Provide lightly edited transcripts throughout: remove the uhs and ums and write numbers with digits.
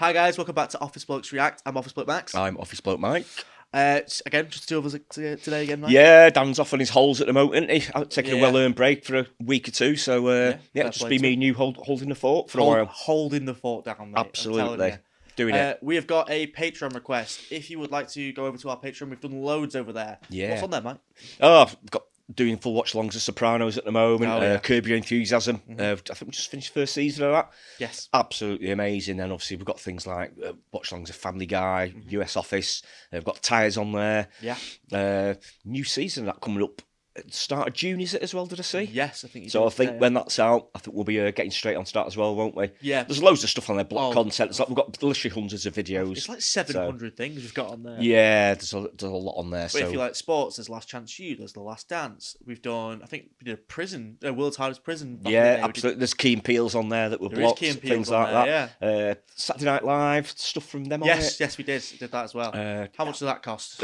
Hi guys, welcome back to Office Blokes React. I'm Office Bloke Max. I'm Office Bloke Mike. Again, just the two of us today again, Mike. Yeah, Dan's off on his holes at the moment, isn't he? I'm taking a well-earned break for a week or two, so just be me and you holding the fort for a while. Holding the fort down, mate. Absolutely. Doing it. We have got a Patreon request. If you would like to go over to our Patreon, we've done loads over there. Yeah. What's on there, Mike? Oh, I've got doing full watch-alongs of Sopranos at the moment. Curb Your Enthusiasm. I think we just finished the first season of that. Yes. Absolutely amazing. And obviously we've got things like watch-alongs of Family Guy, US Office. We've got Tyres on there. Yeah. New season that coming up at the start of June, is it as well, did I see? Yes, I think you So did. I think when that's out, I think we'll be getting straight on start as well, won't we? Yeah. There's loads of stuff on there, block content. It's like we've got literally hundreds of videos. It's like 700 things we've got on there. Yeah, there's a lot on there. But if you like sports, there's Last Chance U, there's The Last Dance. We've done, I think we did a prison, World's Hardest Prison. Yeah, absolutely. There's Key and Peele's on there that were blocked, things like that. Yeah. Saturday Night Live, stuff from them on it. Yes, we did that as well. How much does that cost?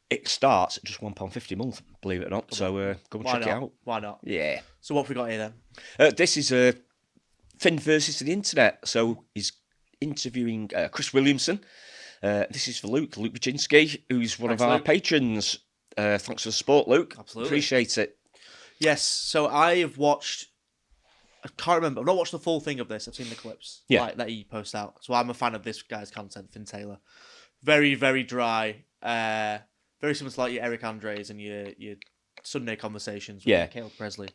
It starts at just £1.50 a month, believe it or not. So go and check it out. Why not? Yeah. So what have we got here then? This is Finn versus the internet. So he's interviewing Chris Williamson. This is for Luke Baczynski, who's one of our patrons. Thanks for the support, Luke. Absolutely. Appreciate it. Yes, so I have watched, I can't remember, I've not watched the full thing of this. I've seen the clips that he posts out. So I'm a fan of this guy's content, Finn Taylor. Very, very dry. Very similar to like your Eric Andres and your Sunday conversations with Caleb Presley.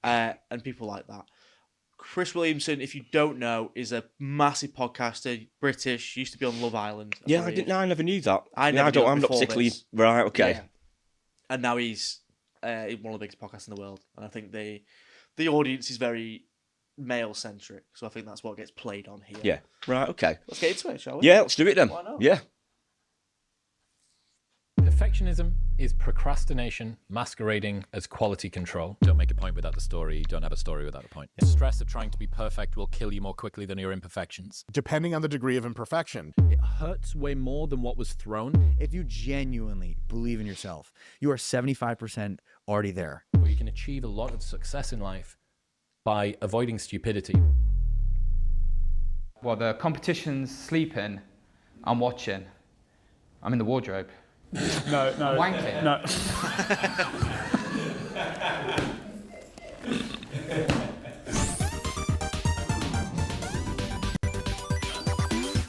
And people like that. Chris Williamson, if you don't know, is a massive podcaster, British, used to be on Love Island. I didn't. I never knew that. I'm not particularly right. Okay. Yeah. And now he's one of the biggest podcasts in the world, and I think the audience is very male centric, so I think that's what gets played on here. Yeah. Right. Okay. Let's get into it, shall we? Yeah. Let's do it then. Why not? Yeah. Perfectionism is procrastination masquerading as quality control. Don't make a point without the story. Don't have a story without a point. The stress of trying to be perfect will kill you more quickly than your imperfections. Depending on the degree of imperfection. It hurts way more than what was thrown. If you genuinely believe in yourself, you are 75% already there. But you can achieve a lot of success in life by avoiding stupidity. Well, the competition's sleeping, I'm watching. I'm in the wardrobe. No. Wanking. No.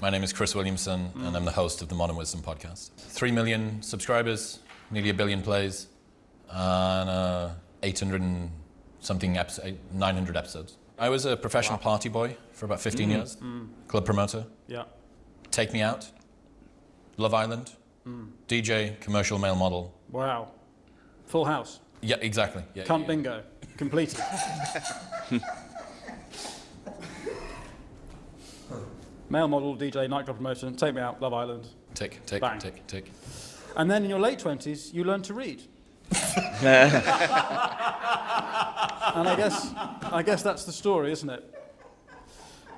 My name is Chris Williamson, and I'm the host of the Modern Wisdom podcast. 3 million subscribers, nearly 1 billion plays, and 800 and something episodes, 900 episodes. I was a professional party boy for about 15 years, club promoter. Yeah. Take Me Out, Love Island, DJ, commercial male model. Wow. Full house. Yeah, exactly. Yeah, Cunt bingo. Completed. Male model, DJ, nightclub promoter, Take Me Out, Love Island. Tick. Bang. Tick. And then in your late 20s, you learn to read. And I guess that's the story, isn't it?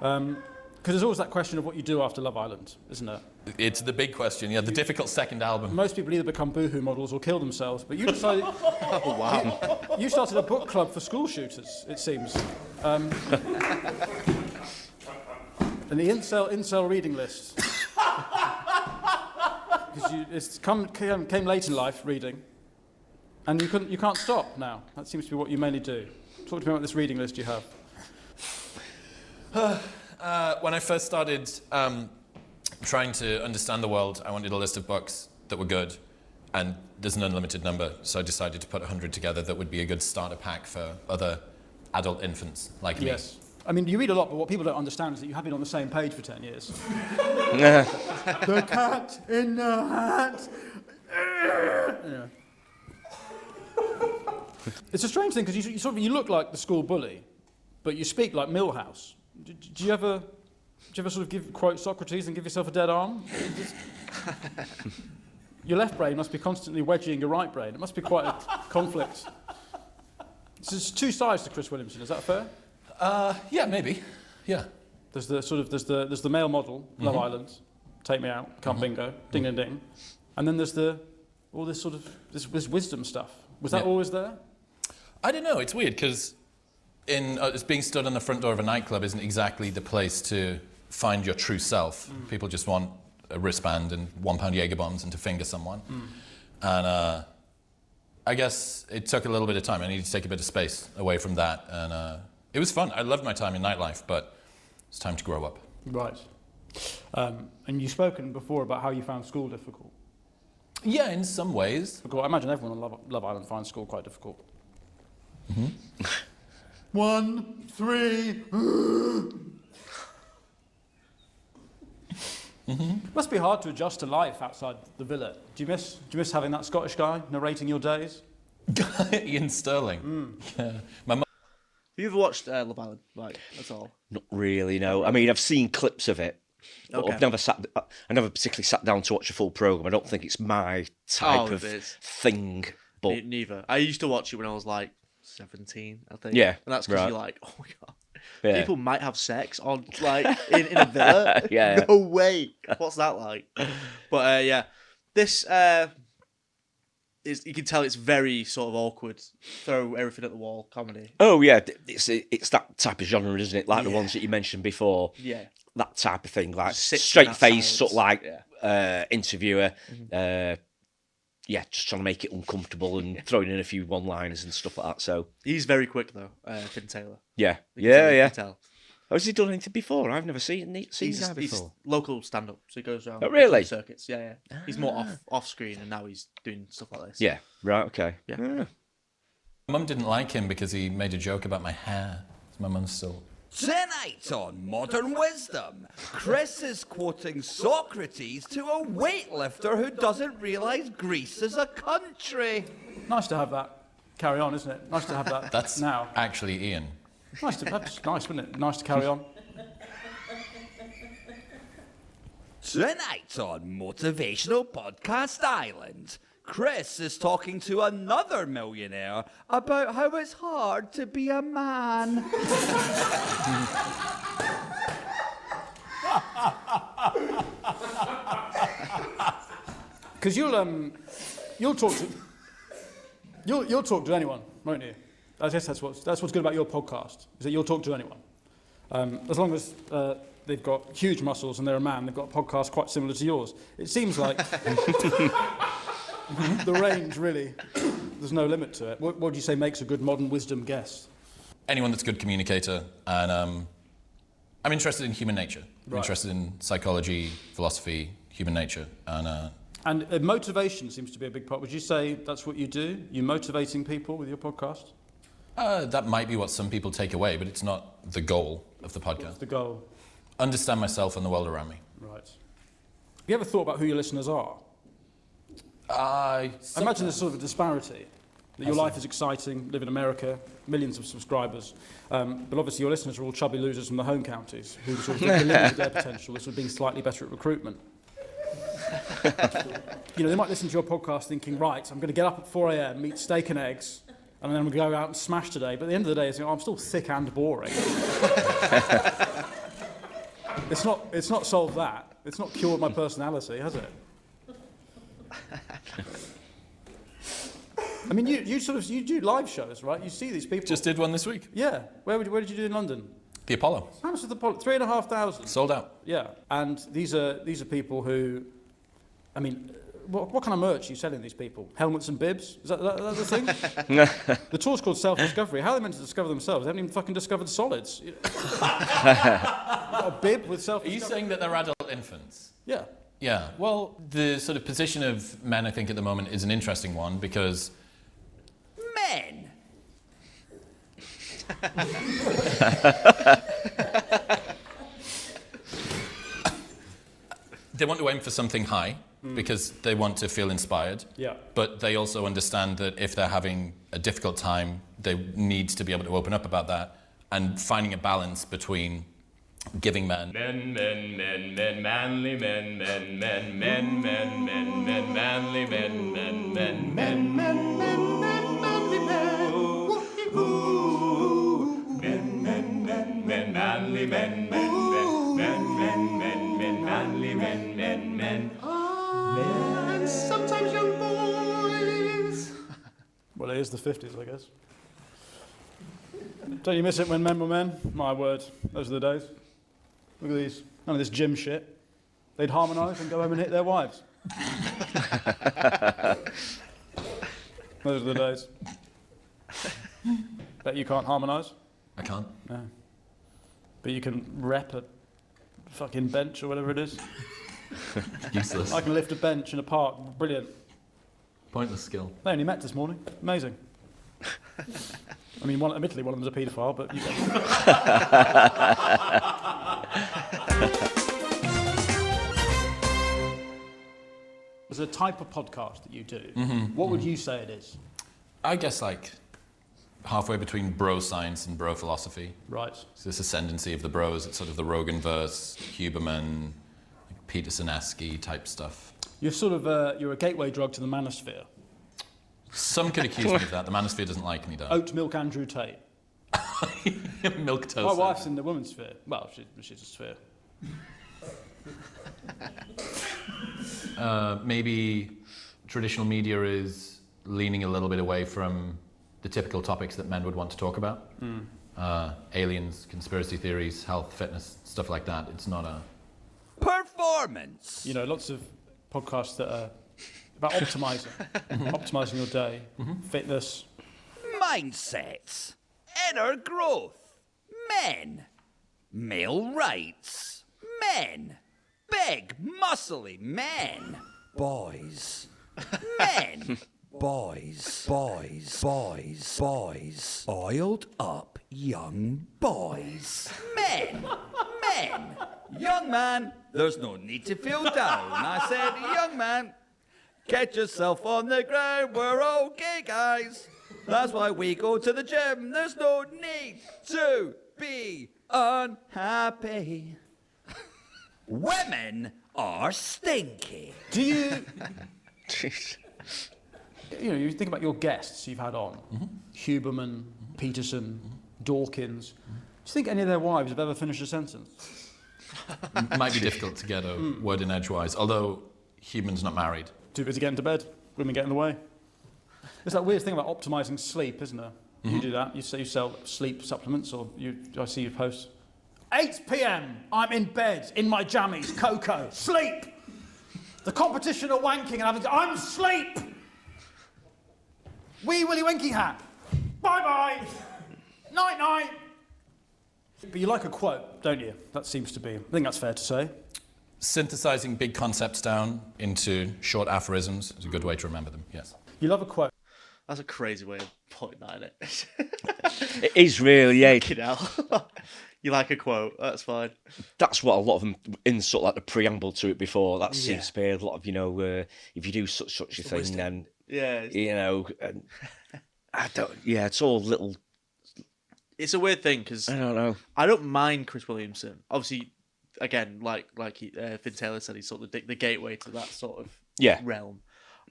Because there's always that question of what you do after Love Island, isn't it? It's the big question, the difficult second album. Most people either become boohoo models or kill themselves, but you decided... Oh, wow. You started a book club for school shooters, it seems. And the incel reading list. Because it came late in life, reading, and you can't stop now. That seems to be what you mainly do. Talk to me about this reading list you have. When I first started trying to understand the world, I wanted a list of books that were good, and there's an unlimited number, so I decided to put 100 together that would be a good starter pack for other adult infants like me. Yes. I mean, you read a lot, but what people don't understand is that you have been on the same page for 10 years. The cat in the hat. Anyway. It's a strange thing, because you look like the school bully, but you speak like Milhouse. Do you ever sort of quote Socrates and give yourself a dead arm? Your left brain must be constantly wedging your right brain. It must be quite a conflict. So there's two sides to Chris Williamson. Is that fair? Yeah, maybe. Yeah. There's the male model, Love Island, Take Me Out, Cunt bingo, ding ding ding, and then there's all this sort of this wisdom stuff. Was that always there? I don't know. It's weird because it's being stood on the front door of a nightclub isn't exactly the place to find your true self. People just want a wristband and £1 Jaeger bombs and to finger someone. And I guess it took a little bit of time. I needed to take a bit of space away from that. And it was fun. I loved my time in nightlife, but it's time to grow up. Right. And you've spoken before about how you found school difficult. Yeah, in some ways. I imagine everyone on Love Island finds school quite difficult. 1, 3. Must be hard to adjust to life outside the villa. Do you miss having that Scottish guy narrating your days? Ian Sterling. Yeah. My mum. Have you ever watched Love Island? Like, that's all. Not really, no. I mean, I've seen clips of it. But Okay. I never particularly sat down to watch a full programme. I don't think it's my type of thing. But Neither. I used to watch it when I was like 17, I think. Yeah, And that's because right. you're like, oh my God. Yeah. People might have sex on like in a villa. Yeah. No way. What's that like? But yeah, this is, you can tell it's very sort of awkward. Throw everything at the wall comedy. oh yeah, it's that type of genre, isn't it? Like the ones that you mentioned before. Yeah. That type of thing, like Sits straight in that face, silence. sort of like Yeah. interviewer. Just trying to make it uncomfortable and throwing in a few one-liners and stuff like that. So He's very quick though, Finn Taylor. yeah. You can tell. Has he done anything before? I've never seen the He's guy before. local stand-up, so he goes around. Oh, really? Circuits. Yeah. He's more off screen, and now he's doing stuff like this. Yeah. Right. Okay. Yeah. My mum didn't like him because he made a joke about my hair. My mum's still... Tonight on Modern Wisdom, Chris is quoting Socrates to a weightlifter who doesn't realise Greece is a country. Nice to have that carry on, isn't it? Nice to have that That's now. actually Ian. That's nice, wouldn't it? Nice to carry on. Tonight on Motivational Podcast Island, Chris is talking to another millionaire about how it's hard to be a man. Because you'll talk to anyone, won't you? I guess that's what's good about your podcast, is that you'll talk to anyone. As long as they've got huge muscles and they're a man, they've got a podcast quite similar to yours. It seems like the range, really, there's no limit to it. What do you say makes a good modern wisdom guest? Anyone that's a good communicator, and I'm interested in human nature. I'm interested in psychology, philosophy, human nature, And motivation seems to be a big part. Would you say that's what you do? You motivating people with your podcast? that might be what some people take away, but it's not the goal of the podcast. What's the goal? Understand myself and the world around me. Right. Have you ever thought about who your listeners are? I imagine there's sort of a disparity. That your life is exciting, live in America, millions of subscribers. But obviously your listeners are all chubby losers from the home counties who sort of limited their potential. This would be slightly better at recruitment. They might listen to your podcast thinking, right, I'm going to get up at 4 a.m, eat steak and eggs, and then I'm going to go out and smash today. But at the end of the day, I'm still thick and boring. It's not solved that. It's not cured my personality, has it? I mean, you do live shows, right? You see these people. Just did one this week. Yeah. Where did you do in London? The Apollo. How much was the Apollo? 3,500. Sold out. Yeah. And these are people who, I mean, what kind of merch are you selling these people? Helmets and bibs? Is that the thing? The tour's called Self-Discovery. How are they meant to discover themselves? They haven't even fucking discovered solids. A bib with Are self-discovery? you saying that they're adult infants? Yeah. Yeah. Well, the sort of position of men, I think, at the moment is an interesting one because Men. they want to aim for something high because they want to feel inspired. Yeah. But they also understand that if they're having a difficult time, they need to be able to open up about that and finding a balance between giving men. Men, manly men, manly men, manly men. And sometimes young boys. Well, it is the 50s, I guess. Don't you miss it when men were men? My word, those are the days. Look at these None of this gym shit. They'd harmonise and go home and hit their wives. Those are the days. Bet you can't harmonise? I can't. No. But you can rep a fucking bench or whatever it is. Useless. I can lift a bench in a park. Brilliant. Pointless skill. They only met this morning. Amazing. I mean, admittedly, one of them's a paedophile, but you get There's a type of podcast that you do. What would you say it is? I guess like halfway between bro science and bro philosophy. Right. So this ascendancy of the bros, it's sort of the Rogan-verse, Huberman, like Peterson-esque type stuff. You're sort of you're a gateway drug to the manosphere. Some could accuse me of that. The manosphere doesn't like me, though. Oat milk Andrew Tate. Milk toast. My wife's in the woman's sphere. Well, she's a sphere. Maybe traditional media is leaning a little bit away from the typical topics that men would want to talk about. Aliens, conspiracy theories, health, fitness, stuff like that. It's not a... Performance. You know, lots of podcasts that are about optimising your day, fitness. Mindsets. Inner growth. Men. Male rights. Men. Big, muscly men. Boys. Men. Boys. Oiled up young boys. Men. Young man, there's no need to feel down. I said, young man, get yourself on the ground. We're okay, guys. That's why we go to the gym. There's no need to be unhappy. Women are stinky. Do you... You know, you think about your guests you've had on. Huberman, Peterson, Dawkins. Do you think any of their wives have ever finished a sentence? Might be difficult to get a word in edgewise, although Huberman's not married. Too busy getting to bed. Women get in the way. There's that weird thing about optimising sleep, isn't there? You do that. You say you sell sleep supplements, or I see you post. 8 p.m. I'm in bed, in my jammies, cocoa, sleep. The competition are wanking and I'm sleep. Wee Willy Winky hat. Bye-bye. Night-night. But you like a quote, don't you? That seems to be, I think that's fair to say. Synthesizing big concepts down into short aphorisms is a good way to remember them, yes. You love a quote. That's a crazy way of putting that in it. It is really, yeah. Fucking hell. You like a quote, that's fine. That's what a lot of them, in sort of like the preamble to it before, that seems to be a lot of, you know, if you do such a thing, wisdom. then, Yeah. you know, it's all little... It's a weird thing, because I don't know. I don't mind Chris Williamson. Obviously, again, like Finn Taylor said, he's sort of the gateway to that sort of realm.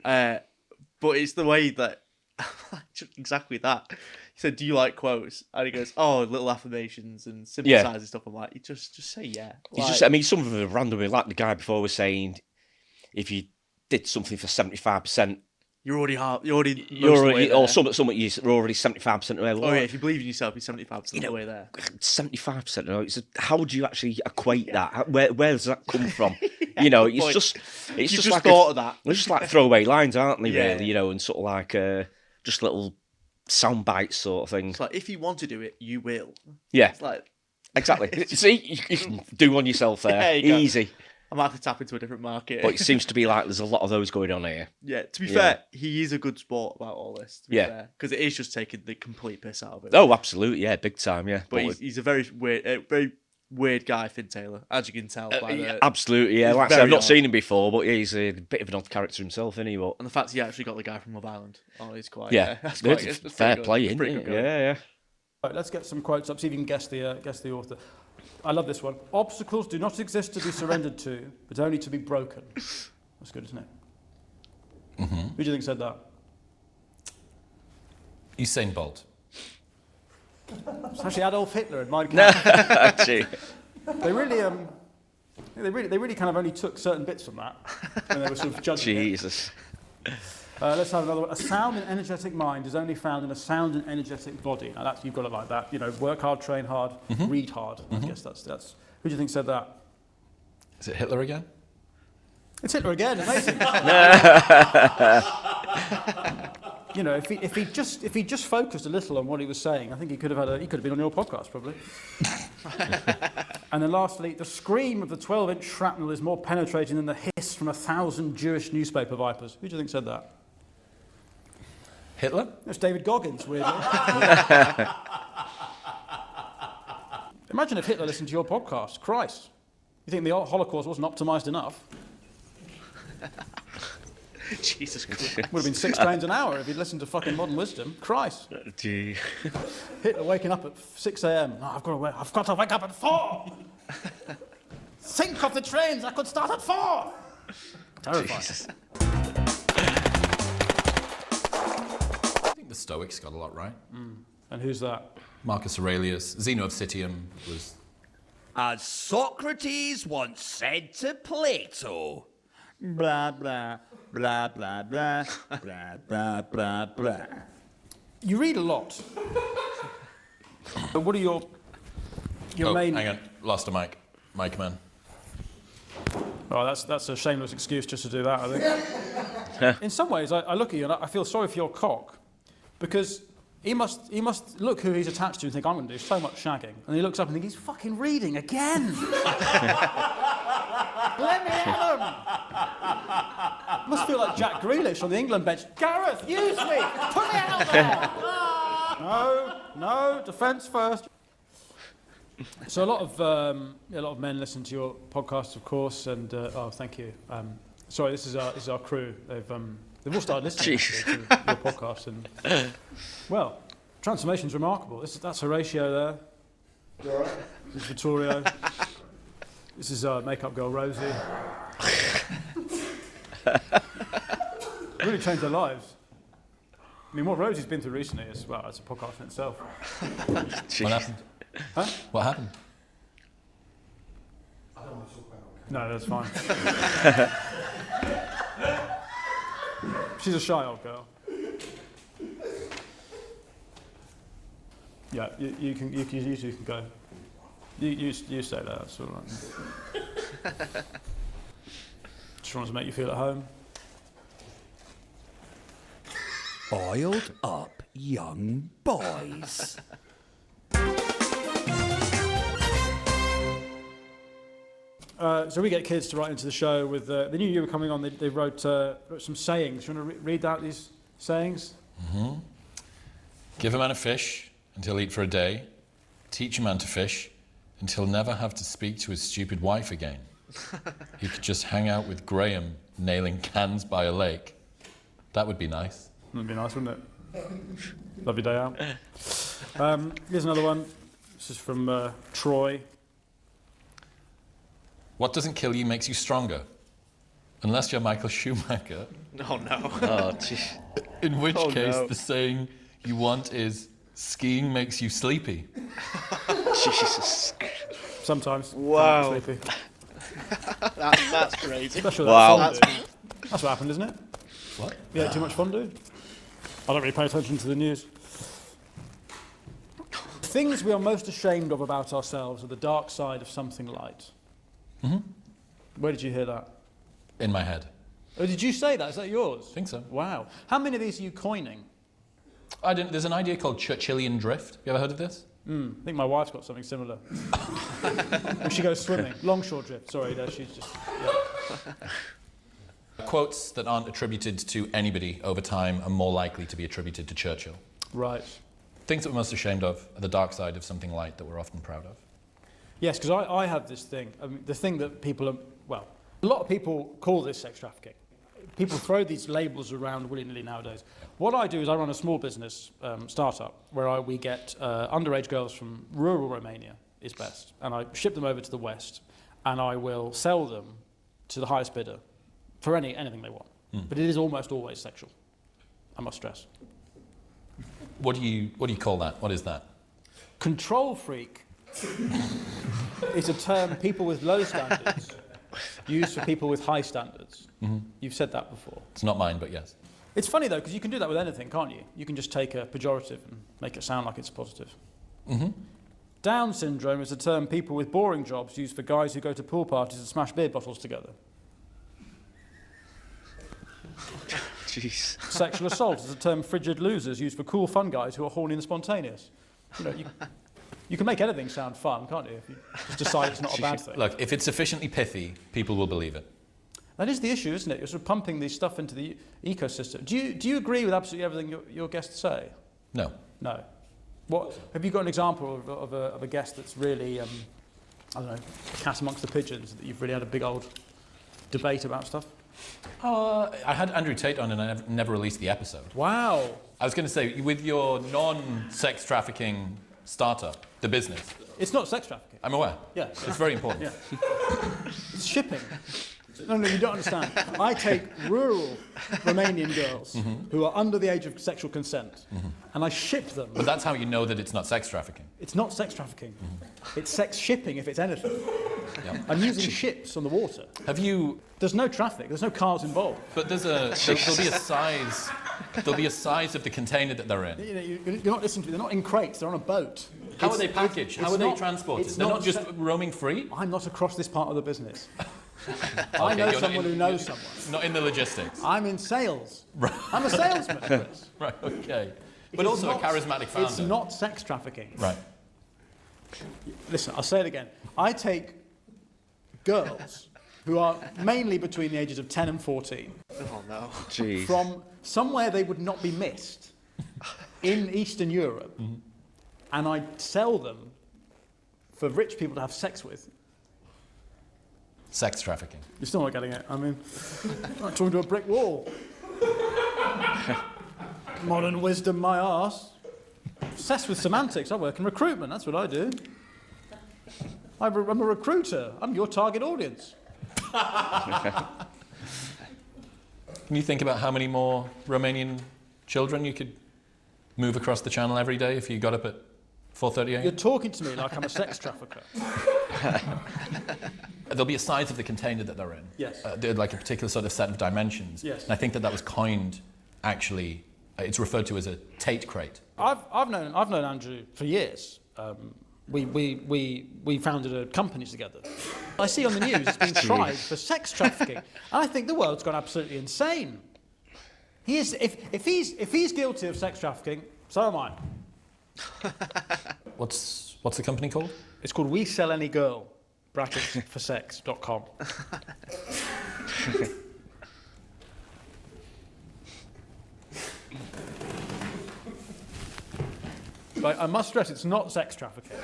But it's the way that, exactly that. He said, do you like quotes? And he goes, oh, little affirmations and synthesizing stuff. I'm like, you just say yeah. Like, I mean, some of them are randomly, like the guy before was saying, if you did something for 75%, you're already or something you're already 75% of the way. Oh yeah, if you believe in yourself, you're 75% of the way there. 75%. You know, how do you actually equate that? Where does that come from? You know, it's just like thought of that. They're just like throwaway lines, aren't they? Really, you know, and sort of like just little sound bites sort of thing. It's like, if you want to do it, you will. Yeah, it's like exactly. See, you can do one yourself there, easy. I might have to tap into a different market. But it seems to be like there's a lot of those going on here. Yeah, to be fair, he is a good sport about all this. Because it is just taking the complete piss out of it. Oh, absolutely, yeah, big time, yeah. But he's a very weird guy, Finn Taylor, as you can tell by the... Absolutely, yeah. Like I said, I've not seen him before, but he's a bit of an odd character himself, isn't he? But... And the fact he actually got the guy from Love Island. Oh, he's quite... that's quite fair play, isn't it? Yeah. Right, let's get some quotes up, see if you can guess the author. I love this one. Obstacles do not exist to be surrendered to, but only to be broken. That's good, isn't it? Who do you think said that? Usain Bolt. It's actually Adolf Hitler in Mein Kampf. Actually. They really kind of only took certain bits from that when they were sort of judging Jesus. Let's have another one. A sound and energetic mind is only found in a sound and energetic body. Now that's, you've got it like that. You know, work hard, train hard, read hard. I guess that's. Who do you think said that? Is it Hitler again? It's Hitler again, amazing. You know, if he just focused a little on what he was saying, I think he could have been on your podcast probably. And then lastly, the scream of the 12-inch shrapnel is more penetrating than the hiss from 1,000 Jewish newspaper vipers. Who do you think said that? Hitler? It's David Goggins, weirdly. Imagine if Hitler listened to your podcast. Christ. You think the Holocaust wasn't optimised enough? Jesus Christ. Would have been 6 trains an hour if he'd listened to fucking Modern Wisdom. Christ. Hitler waking up at 6 a.m. No, I've got to wake up at 4. Think of the trains I could start at 4. Terrifying. Jesus. I think the Stoics got a lot right. And who's that? Marcus Aurelius, Zeno of Citium was... As Socrates once said to Plato, blah, blah, blah, blah, blah, blah, blah, blah, blah. You read a lot. But what are your main... Hang on, lost a mic. Mic man. Oh, that's a shameless excuse just to do that, I think. In some ways, I look at you and I feel sorry for your cock, because he must look who he's attached to and think, I'm going to do so much shagging. And he looks up and thinks, he's fucking reading again. Let me at him. Must feel like Jack Grealish on the England bench. Gareth, use me. Put me out there. No, defence first. So a lot of men listen to your podcast, of course, and thank you. Sorry, this is our crew. They've all started listening to your podcast, and well, transformation's remarkable. That's Horatio there. You all right? This is Vittorio. This is makeup girl Rosie. Really changed their lives. I mean, what Rosie's been through recently is, well, it's a podcast in itself. What happened? Huh? What happened? I don't want to talk about it. No, that's fine. She's a shy old girl. Yeah, you two can go. You stay there, that's all right. Just wanted to make you feel at home. Oiled up young boys. So we get kids to write into the show with the new year coming on. They wrote some sayings. You want to read out these sayings? Mm-hmm. Give a man a fish and he'll eat for a day. Teach a man to fish and he'll never have to speak to his stupid wife again. He could just hang out with Graham nailing cans by a lake. That would be nice. That'd be nice, wouldn't it? Lovely day out. Here's another one. This is from Troy. What doesn't kill you makes you stronger. Unless you're Michael Schumacher. Oh, no. Oh, geez. In which case, no. the saying you want is, skiing makes you sleepy. Jesus. Sometimes. Wow. Sleepy. That's crazy. Especially with Wow. that fondue. That's what happened, isn't it? What? You ate too much fondue? I don't really pay attention to the news. Things we are most ashamed of about ourselves are the dark side of something light. Mm-hmm. Where did you hear that? In my head. Oh, did you say that? Is that yours? I think so. Wow. How many of these are you coining? There's an idea called Churchillian drift. You ever heard of this? I think my wife's got something similar. When she goes swimming. Longshore drift. Sorry, no, she's just... Yeah. Quotes that aren't attributed to anybody over time are more likely to be attributed to Churchill. Right. Things that we're most ashamed of are the dark side of something light that we're often proud of. Yes, because I have this thing. I mean, the thing that people are... Well, a lot of people call this sex trafficking. People throw these labels around willy-nilly nowadays. What I do is I run a small business startup where we get underage girls from rural Romania, is best, and I ship them over to the West, and I will sell them to the highest bidder for anything they want. But it is almost always sexual, I must stress. What do you call that? What is that? Control freak is a term people with low standards use for people with high standards. Mm-hmm. You've said that before. It's not mine, but yes. It's funny, though, because you can do that with anything, can't you? You can just take a pejorative and make it sound like it's positive. Mm-hmm. Down syndrome is a term people with boring jobs use for guys who go to pool parties and smash beer bottles together. Jeez. Sexual assault is a term frigid losers use for cool, fun guys who are horny and spontaneous. You know, you can make anything sound fun, can't you? If you just decide it's not a bad thing. Look, if it's sufficiently pithy, people will believe it. That is the issue, isn't it? You're sort of pumping this stuff into the ecosystem. Do you agree with absolutely everything your guests say? No. No. What have you got an example of a guest that's really, I don't know, a cat amongst the pigeons, that you've really had a big old debate about stuff? I had Andrew Tate on and I never released the episode. Wow. I was going to say, with your non-sex trafficking startup, the business. It's not sex trafficking. I'm aware. Yeah. It's very important. Yeah. It's shipping. No, you don't understand. I take rural Romanian girls who are under the age of sexual consent and I ship them. But that's how you know that it's not sex trafficking. It's not sex trafficking. It's sex shipping if it's anything. Yeah. I'm using ships on the water. Have you... There's no traffic. There's no cars involved. But there'll be a size... There'll be a size of the container that they're in. You know, you're not listening to me. They're not in crates. They're on a boat. How are they packaged? How are they transported? They're not just roaming free? I'm not across this part of the business. I know someone who knows someone. Not in the logistics. I'm in sales. Right. I'm a salesman, Chris. Right, okay. But also a charismatic founder. It's not sex trafficking. Right. Listen, I'll say it again. I take girls who are mainly between the ages of 10 and 14. Oh, no. Jeez. From somewhere they would not be missed in Eastern Europe, and I sell them for rich people to have sex with. Sex trafficking. You're still not getting it. I mean, I'm not talking to a brick wall. Modern wisdom, my arse. Obsessed with semantics. I work in recruitment. That's what I do. I'm a recruiter. I'm your target audience. Can you think about how many more Romanian children you could move across the channel every day if you got up at 4:30 a.m.? You're talking to me like I'm a sex trafficker. There'll be a size of the container that they're in. Yes. They're like a particular sort of set of dimensions. Yes. And I think that was coined, actually, it's referred to as a Tate crate. I've known Andrew for years. We founded a company together. I see on the news it's being tried for sex trafficking, and I think the world's gone absolutely insane. He is, if he's guilty of sex trafficking, so am I. What's the company called? It's called We Sell Any Girl, _for_sex.com. But I must stress, it's not sex trafficking.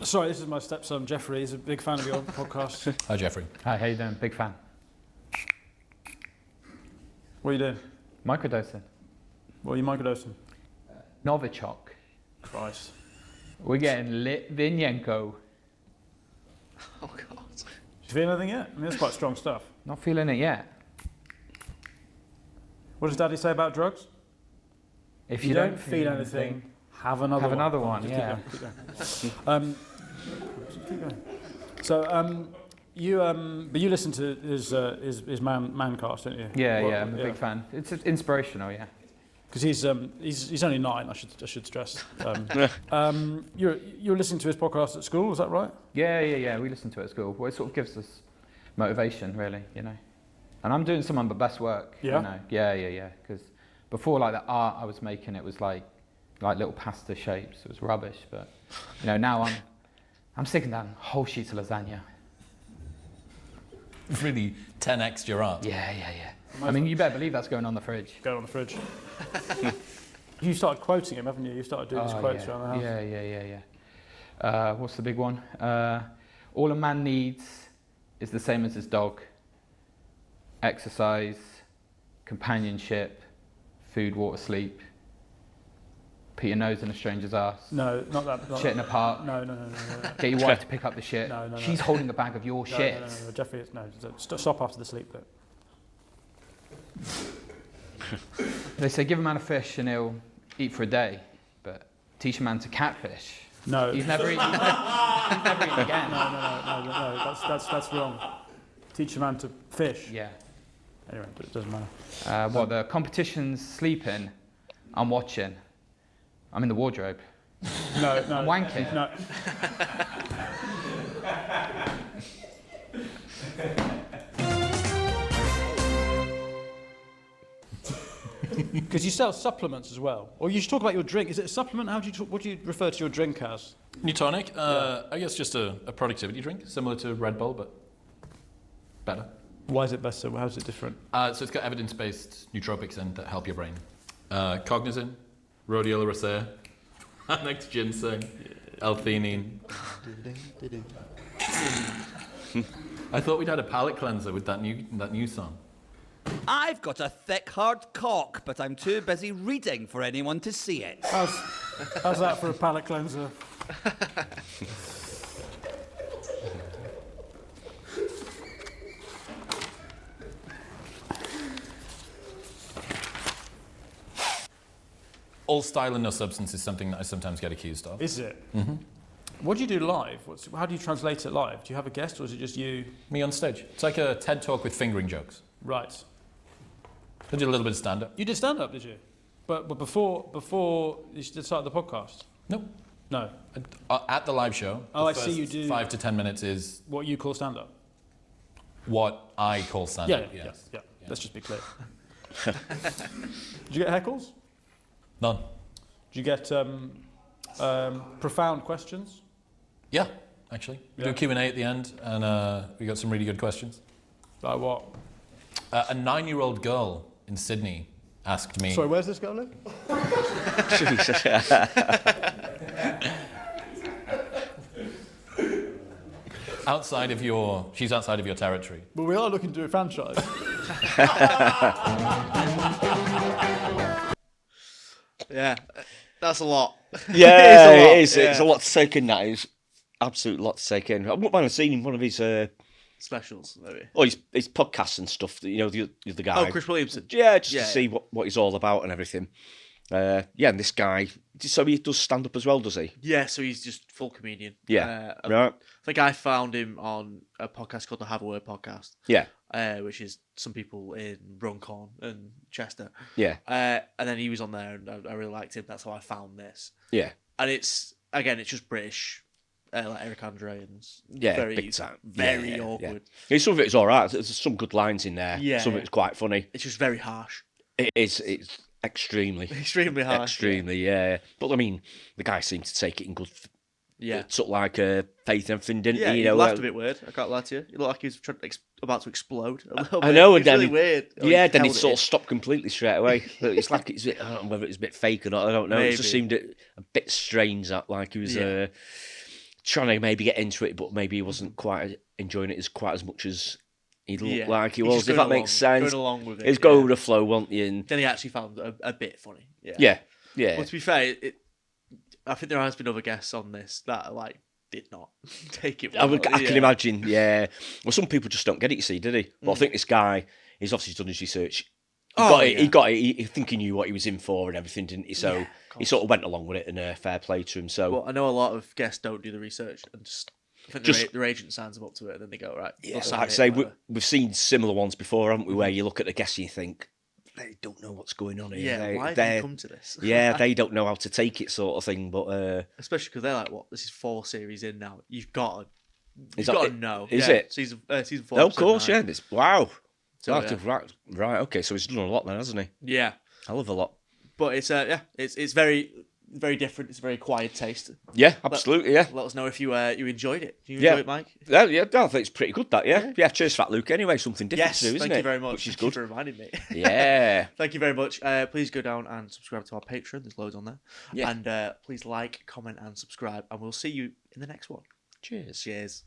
Sorry, this is my stepson, Jeffrey. He's a big fan of your podcast. Hi, Jeffrey. Hi, how you doing? Big fan. What are you doing? Microdosing. What are you microdosing? Novichok. Christ. We're getting Litvinenko. Oh, God. Do you feel anything yet? I mean, that's quite strong stuff. Not feeling it yet. What does Daddy say about drugs? If you don't feel anything, have another one. Just yeah. Keep going. Keep going. So, but you listen to his Mancast, don't you? Yeah, I'm a big fan. It's inspirational, yeah. Because he's only 9. I should stress. You're listening to his podcast at school, is that right? Yeah. We listen to it at school. Well, it sort of gives us motivation, really, you know. And I'm doing some of my best work. Yeah? You know? Yeah. Because before, like, the art I was making, it was like little pasta shapes. It was rubbish. But you know, now I'm sticking down whole sheets of lasagna. Really 10x your art. Yeah. I mean, you better believe that's going on the fridge. Go on the fridge. You started quoting him, haven't you? You started doing these quotes around the house. Yeah. What's the big one? All a man needs is the same as his dog. Exercise, companionship, food, water, sleep. Put your nose in a stranger's ass. No, not that. Shit in a park. No. Get your wife to pick up the shit. No. She's holding a bag of your shit. No, Jeffrey, stop after the sleep bit. They say give a man a fish and he'll eat for a day, but teach a man to catfish. No. He's never eaten again. No. That's wrong. Teach a man to fish. Yeah. Anyway, but it doesn't matter. The competition's sleeping. I'm watching. I'm in the wardrobe. No. I'm wanking. No. Because you sell supplements as well, or you should talk about your drink. Is it a supplement? What do you refer to your drink as? New tonic, I guess just a productivity drink, similar to Red Bull, but better. Why is it better? How is it different? So it's got evidence-based nootropics in that help your brain. Cognizin, rhodiola rosea, next ginseng, L-theanine. I thought we'd had a palate cleanser with that new song. I've got a thick, hard cock, but I'm too busy reading for anyone to see it. How's that for a palate cleanser? All style and no substance is something that I sometimes get accused of. Is it? Mm-hmm. What do you do live? How do you translate it live? Do you have a guest, or is it just you? Me on stage. It's like a TED Talk with fingering jokes. Right. I did a little bit of stand-up. You did stand-up, did you? But before you started the podcast? Nope. No. At the live show. Oh, I see you do. 5 to 10 minutes is what you call stand-up. What I call stand-up. Yeah. Let's just be clear. Did you get heckles? None. Did you get profound questions? Yeah, actually. We do a Q&A at the end, and we got some really good questions. Like what? A 9-year-old girl in Sydney asked me... Sorry, where's this girl live? She's outside of your territory. But we are looking to do a franchise. Yeah, that's a lot. Yeah, it is. It's a lot to take in. That is absolute lot to take in. I wouldn't mind seeing one of his specials, maybe. Oh, his podcasts and stuff. You know, the guy. Oh, Chris Williamson. Yeah, just to see what he's all about and everything. And this guy. So he does stand up as well, does he? Yeah, so he's just full comedian. Yeah, right. I think I found him on a podcast called the Have a Word podcast. Yeah. Which is some people in Runcorn and Chester. Yeah. And then he was on there, and I really liked him. That's how I found this. Yeah. And it's just British, like Eric Andre, and big time. Very awkward. Yeah. Some of it's all right. There's some good lines in there. Yeah. Some of it's quite funny. It's just very harsh. It is. It's extremely harsh. Extremely, yeah. But I mean, the guy seemed to take it in good. Sort of like faith and everything, didn't he? He laughed a bit weird. I can't lie to you. He looked like he was about to explode a little bit. I know, and it's then really weird. Then he sort of stopped completely straight away. It's like I don't know whether it's a bit fake or not. I don't know. Maybe. It just seemed a bit strange. That like he was trying to maybe get into it, but maybe he wasn't quite enjoying it as much as he looked like he was. If that makes sense. Going along with it. He's going with the flow, wasn't he? And then he actually found it a bit funny. Yeah. Well, to be fair, I think there has been other guests on this that did not take it well. I can imagine, yeah. Well, some people just don't get it, you see, did he? But I think this guy, he's obviously done his research. He got it. He think he knew what he was in for and everything, didn't he? So he sort of went along with it, and fair play to him. So, well, I know a lot of guests don't do the research and I think their agent signs them up to it, and then they go, right. Yeah, like I say, we've seen similar ones before, haven't we? Where you look at the guests and you think, they don't know what's going on here. Yeah, why did you come to this? They don't know how to take it, sort of thing. But especially because they're like, what? This is 4 series in now. You've got to know. Is it season 4? Oh, of course, 9. yeah. Wow. So, right. Okay, so he's done a lot then, hasn't he? Yeah, I love a lot. But it's it's very, very different. It's a very quiet taste. Yeah, absolutely. Let us know if you enjoyed it. Did you enjoy it, Mike? Yeah, I think it's pretty good. That yeah. Cheers for that, Luke. Anyway, something different to do, isn't it? Thank you very much. Which is Thank good. you for reminding me. Yeah. Thank you very much. Please go down and subscribe to our Patreon. There's loads on there. Yeah. And please like, comment, and subscribe. And we'll see you in the next one. Cheers. Cheers.